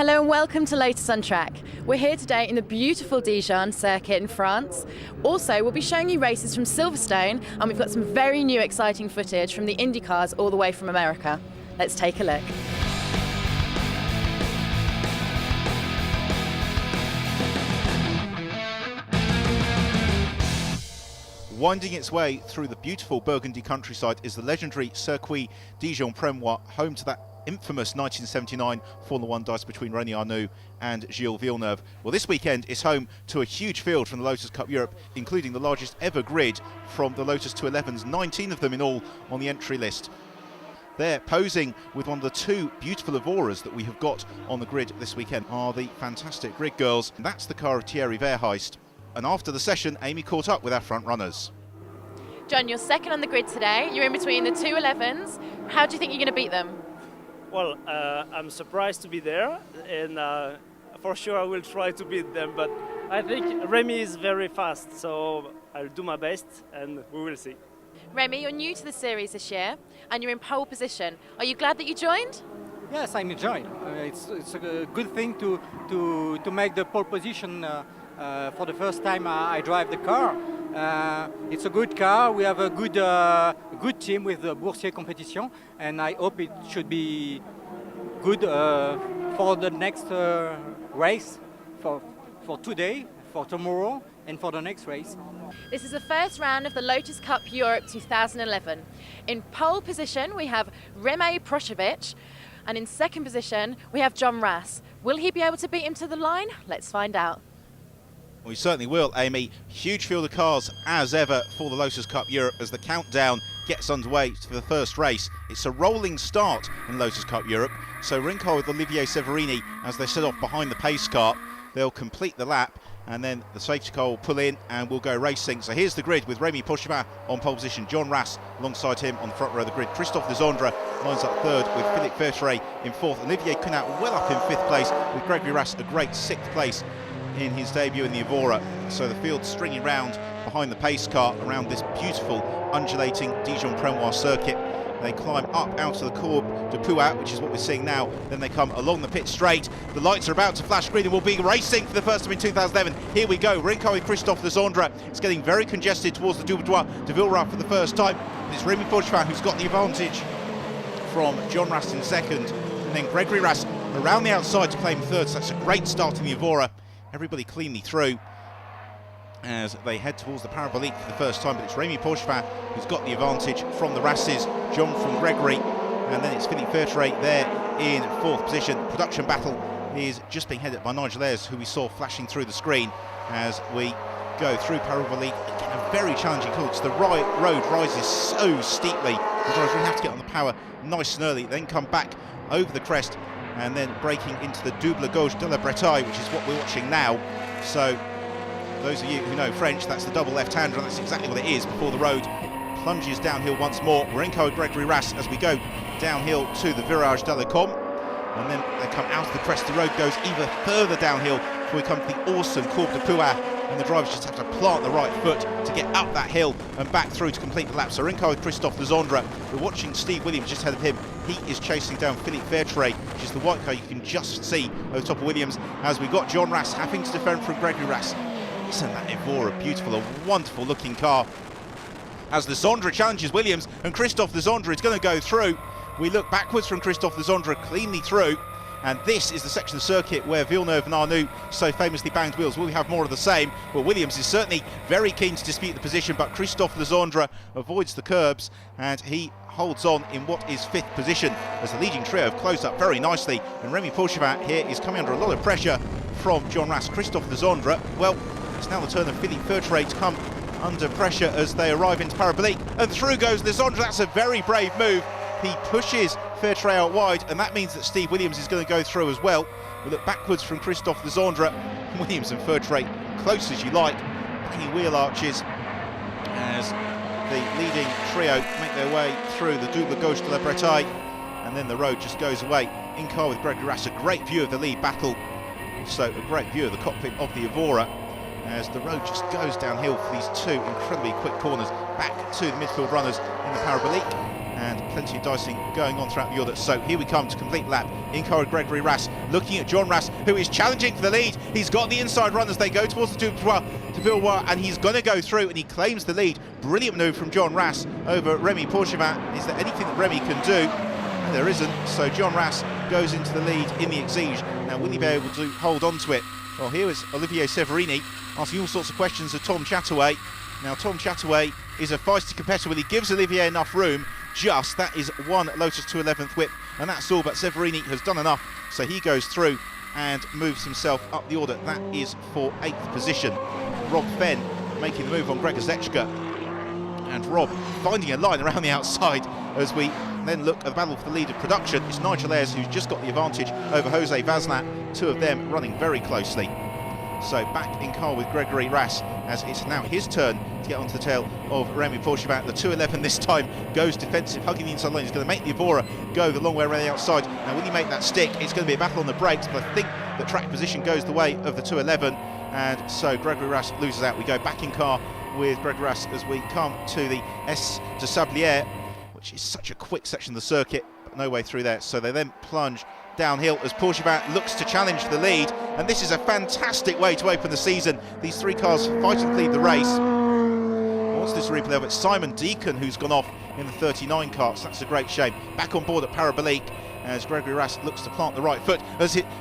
Hello and welcome to Lotus on Track. We're here today in the beautiful Dijon circuit in France. Also, we'll be showing you races from Silverstone, and we've got some very new exciting footage from the Indy cars all the way from America. Let's take a look. Winding its way through the beautiful Burgundy countryside is the legendary Circuit Dijon-Premois, home to that infamous 1979 Formula One dice between René Arnoux and Gilles Villeneuve. Well, this weekend is home to a huge field from the Lotus Cup Europe, including the largest ever grid from the Lotus 211s, 19 of them in all on the entry list. There, posing with one of the two beautiful Evoras that we have got on the grid this weekend, are the fantastic grid girls. That's the car of Thierry Verheist. And after the session, Amy caught up with our front runners. John, you're second on the grid today. You're in between the 211s. How do you think you're going to beat them? Well, I'm surprised to be there, and for sure I will try to beat them, but I think Remy is very fast, so I'll do my best and we will see. Remy, you're new to the series this year and you're in pole position. Are you glad that you joined? Yes, I'm enjoying. It's a good thing to make the pole position for the first time I drive the car. It's a good car. We have a good team with the Boursier competition, and I hope it should be good for the next race, for today, for tomorrow, and for the next race. This is the first round of the Lotus Cup Europe 2011. In pole position, we have Remy Proshevich, and in second position, we have John Rass. Will he be able to beat him to the line? Let's find out. We certainly will, Amy. Huge field of cars, as ever, for the Lotus Cup Europe as the countdown gets underway to the first race. It's a rolling start in Lotus Cup Europe, so we're in car with Olivier Severini as they set off behind the pace car. They'll complete the lap, and then the safety car will pull in and we'll go racing. So here's the grid with Remy Prochevin on pole position, John Rass alongside him on the front row of the grid. Christophe Desandre lines up third with Philippe Verteret in fourth. Olivier Cunat well up in fifth place with Gregory Rass a great sixth place in his debut in the Evora. So the field stringing round behind the pace car around this beautiful undulating Dijon-Premois circuit. They climb up out of the Courbe de Pouat, which is what we're seeing now. Then they come along the pit straight. The lights are about to flash green and we'll be racing for the first time in 2011. Here we go. We're in car with Christophe Desandre. It's getting very congested towards the Double de Villeray for the first time. And it's Remy Prochevin who's got the advantage from John Rass in second. And then Gregory Rass around the outside to claim third. So that's a great start in the Evora. Everybody cleanly through as they head towards the Parabolique for the first time, but it's Remy Prochevin who's got the advantage from the Rasses, John from Gregory, and then it's Philippe Verteret there in fourth position. Production battle is just being headed by Nigel Ayres, who we saw flashing through the screen as we go through Parabolique. Again, a very challenging course. The road rises so steeply. The drivers really have to get on the power nice and early, then come back over the crest and then breaking into the double gauche de la Bretagne, which is what we're watching now. So those of you who know French, that's the double left-hander, and that's exactly what it is before the road plunges downhill once more. We're in car with Gregory Rass as we go downhill to the Virage de la Com, and then they come out of the crest. The road goes even further downhill before we come to the awesome Courbe de Pouat, and the drivers just have to plant the right foot to get up that hill and back through to complete the lap. So we're in car with Christophe Desandre. We're watching Steve Williams just ahead of him. He is chasing down Philippe Verteret, which is the white car you can just see over the top of Williams, as we've got John Rass having to defend from Gregory Rass. Isn't that Evora beautiful, a wonderful looking car. As Desandre challenges Williams, and Christophe Desandre is going to go through. We look backwards from Christophe Desandre cleanly through, and this is the section of circuit where Villeneuve and Arnoux so famously banged wheels. Will we have more of the same? Well, Williams is certainly very keen to dispute the position, but Christophe Desandre avoids the curbs and he holds on in what is fifth position as the leading trio have closed up very nicely, and Remy Prochevin here is coming under a lot of pressure from John Rass. Christophe Desandre, well, it's now the turn of Philippe Verteret to come under pressure as they arrive into Parabolique, and through goes Desandre. That's a very brave move. He pushes Verteret out wide, and that means that Steve Williams is going to go through as well. We look backwards from Christophe Desandre. Williams and Verteret close as you like, banging wheel arches as the leading trio make their way through the double gauche de la Bretagne, and then the road just goes away. In car with Gregory Rass, a great view of the lead battle, also a great view of the cockpit of the Evora as the road just goes downhill for these two incredibly quick corners back to the midfield runners in the Parabolique. and plenty of dicing going on throughout the order. So here we come to complete lap. In car with Gregory Rass, looking at John Rass, who is challenging for the lead. He's got the inside run as they go towards the Bilbois, and he's going to go through, and he claims the lead. Brilliant move from John Rass over Remy Pourchevin. Is there anything that Remy can do? And there isn't, so John Rass goes into the lead in the Exige. Now, will he be able to hold on to it? Well, here is Olivier Severini asking all sorts of questions of Tom Chataway. Now, Tom Chataway is a feisty competitor. Will he gives Olivier enough room? Just, that is one Lotus 211th whip, and that's all, but Severini has done enough, so he goes through and moves himself up the order. That is for 8th position. Rob Fenn making the move on Gregor Zechka, and Rob finding a line around the outside as we then look at the battle for the lead of production. It's Nigel Ayres who's just got the advantage over Jose Vazlat, two of them running very closely. So back in car with Gregory Rass, as it's now his turn to get onto the tail of Remy Pourchevin. The 211 this time goes defensive, hugging the inside lane. He's going to make the Evora go the long way around the outside. Now, will he make that stick? It's going to be a battle on the brakes, but I think the track position goes the way of the 211, and so Gregory Rass loses out. We go back in car with Gregory Rass as we come to the S de Sablière, which is such a quick section of the circuit, but no way through there. So they then plunge downhill as Pourchevin looks to challenge the lead, and this is a fantastic way to open the season. These three cars fighting to lead the race. What's this replay of it? Simon Deacon, who's gone off in the 39 car, so that's a great shame. Back on board at Parabolique as Gregory Rass looks to plant the right foot.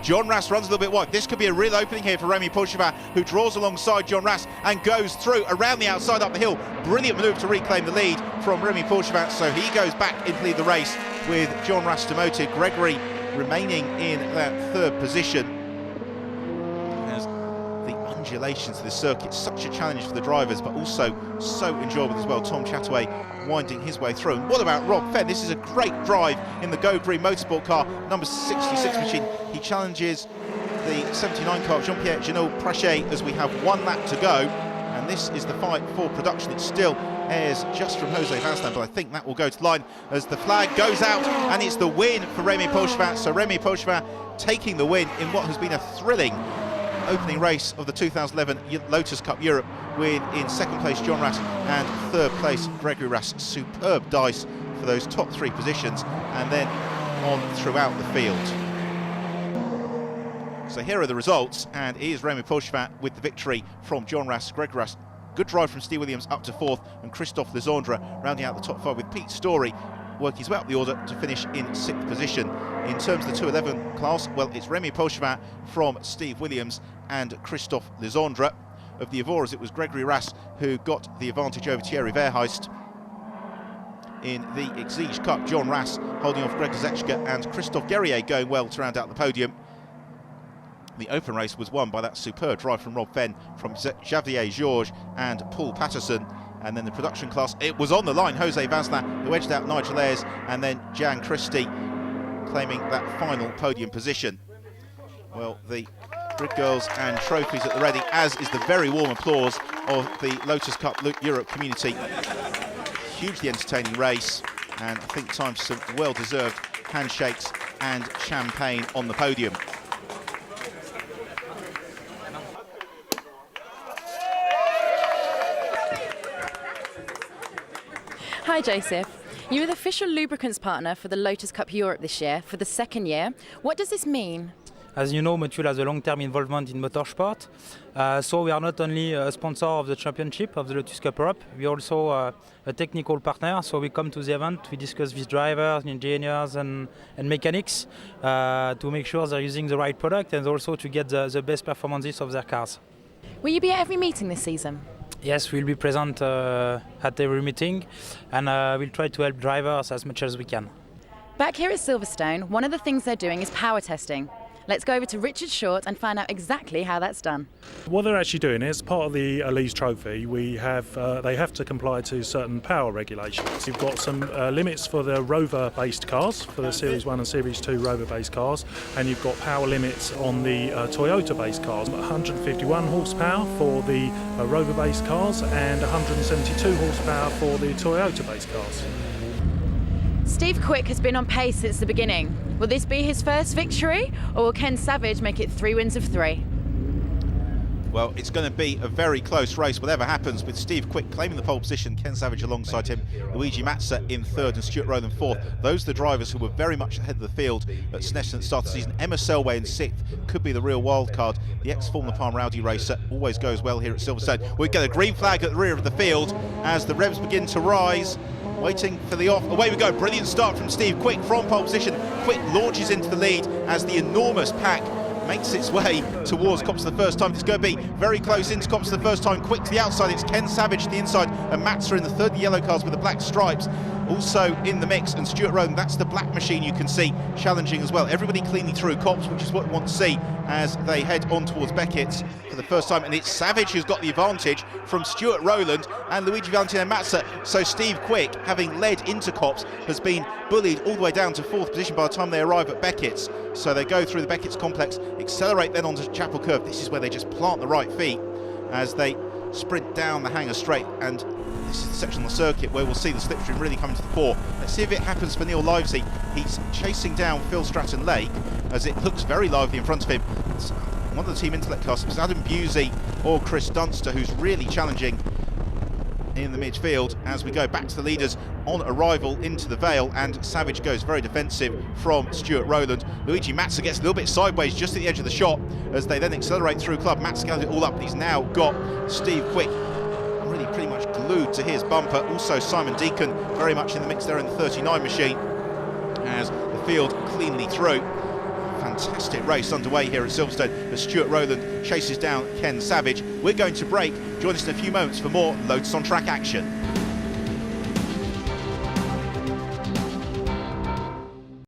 John Rass runs a little bit wide. This could be a real opening here for Remy Pourchevin, who draws alongside John Rass and goes through around the outside up the hill. Brilliant move to reclaim the lead from Remy Pourchevin, so he goes back into lead the race with John Rass demoted. Gregory remaining in that third position. As the undulations of the circuit, such a challenge for the drivers, but also so enjoyable as well. Tom Chataway winding his way through. And what about Rob Fenn? This is a great drive in the Go Green Motorsport car, number 66 machine. He challenges the 79 car, Jean-Pierre Genot-Prachet, as we have 1 lap to go. And this is the fight for production. It's still airs just from Jose Vazlat, but I think that will go to line as the flag goes out, and it's the win for Remy Pourchevin. So Remy Pourchevin taking the win in what has been a thrilling opening race of the 2011 Lotus Cup Europe, with in second place John Rass and third place Gregory Rass. Superb dice for those top 3 positions, and then on throughout the field. So here are the results, and it is Remy Pourchevin with the victory from John Rass, Gregory Rass. Good drive from Steve Williams up to 4th, and Christophe Lisandre rounding out the top 5, with Pete Story working his way up the order to finish in 6th position. In terms of the 211 class, well, it's Remy Pourchevin from Steve Williams and Christophe Lisandre. Of the Evoras, it was Gregory Rass who got the advantage over Thierry Verheist. In the Exige Cup, John Rass holding off Gregor Zechka and Christophe Guerrier going well to round out the podium. The open race was won by that superb drive from Rob Fenn, from Xavier Georges and Paul Patterson. And then the production class, it was on the line. Jose Vazlat, who edged out Nigel Ayres, and then Jan Christie claiming that final podium position. Well, the grid girls and trophies at the ready, as is the very warm applause of the Lotus Cup Europe community. Hugely entertaining race, and I think time for some well-deserved handshakes and champagne on the podium. Hi Joseph, you are the official lubricants partner for the Lotus Cup Europe this year for the 2nd year. What does this mean? As you know, Motul has a long-term involvement in motorsport, so we are not only a sponsor of the championship of the Lotus Cup Europe, we are also a technical partner, so we come to the event, we discuss with drivers, engineers and mechanics to make sure they're using the right product and also to get the best performances of their cars. Will you be at every meeting this season? Yes, we'll be present at every meeting, and we'll try to help drivers as much as we can. Back here at Silverstone, one of the things they're doing is power testing. Let's go over to Richard Short and find out exactly how that's done. What they're actually doing is part of the Elise Trophy. We have they have to comply to certain power regulations. You've got some limits for the rover-based cars, for the Series 1 and Series 2 rover-based cars, and you've got power limits on the Toyota-based cars. 151 horsepower for the rover-based cars and 172 horsepower for the Toyota-based cars. Steve Quick has been on pace since the beginning. Will this be his first victory, or will Ken Savage make it 3 wins of 3? Well, it's going to be a very close race, whatever happens, with Steve Quick claiming the pole position, Ken Savage alongside him, Luigi Mazza in third and Stuart Rowland fourth. Those are the drivers who were very much ahead of the field at Snetterton at the start of the season. Emma Selway in sixth could be the real wild card. The ex-Formula Palm Rowdy racer always goes well here at Silverstone. We get a green flag at the rear of the field as the revs begin to rise. Waiting for the off. Away we go. Brilliant start from Steve Quick from pole position. Quick launches into the lead as the enormous pack makes its way towards Copse for the first time. It's going to be very close into Copse for the first time. Quick to the outside. It's Ken Savage to the inside and Mazza in the third yellow cars with the black stripes. Also in the mix, and Stuart Rowland, that's the black machine you can see challenging as well. Everybody cleanly through Copse, which is what we want to see as they head on towards Beckett's for the first time. And it's Savage who's got the advantage from Stuart Rowland and Luigi Valentino Mazza. So Steve Quick, having led into Copse, has been bullied all the way down to fourth position by the time they arrive at Beckett's. So they go through the Beckett's complex, accelerate then onto Chapel Curve. This is where they just plant the right feet as they sprint down the Hanger Straight, and this is the section on the circuit where we'll see the slipstream really come to the fore. Let's see if it happens for Neil Livesey. He's chasing down Phil Stratton Lake as it looks very lively in front of him. It's one of the Team Intellect cars. It's Adam Busey or Chris Dunster who's really challenging in the midfield as we go back to the leaders on arrival into the Vale, and Savage goes very defensive from Stuart Rowland. Luigi Mazza gets a little bit sideways just at the edge of the shot as they then accelerate through Club. Mazza gathers it all up, but he's now got Steve Quick really pretty much glued to his bumper. Also Simon Deacon very much in the mix there in the 39 machine as the field cleanly through. Fantastic race underway here at Silverstone as Stuart Rowland chases down Ken Savage. We're going to break. Join us in a few moments for more Lotus on Track action.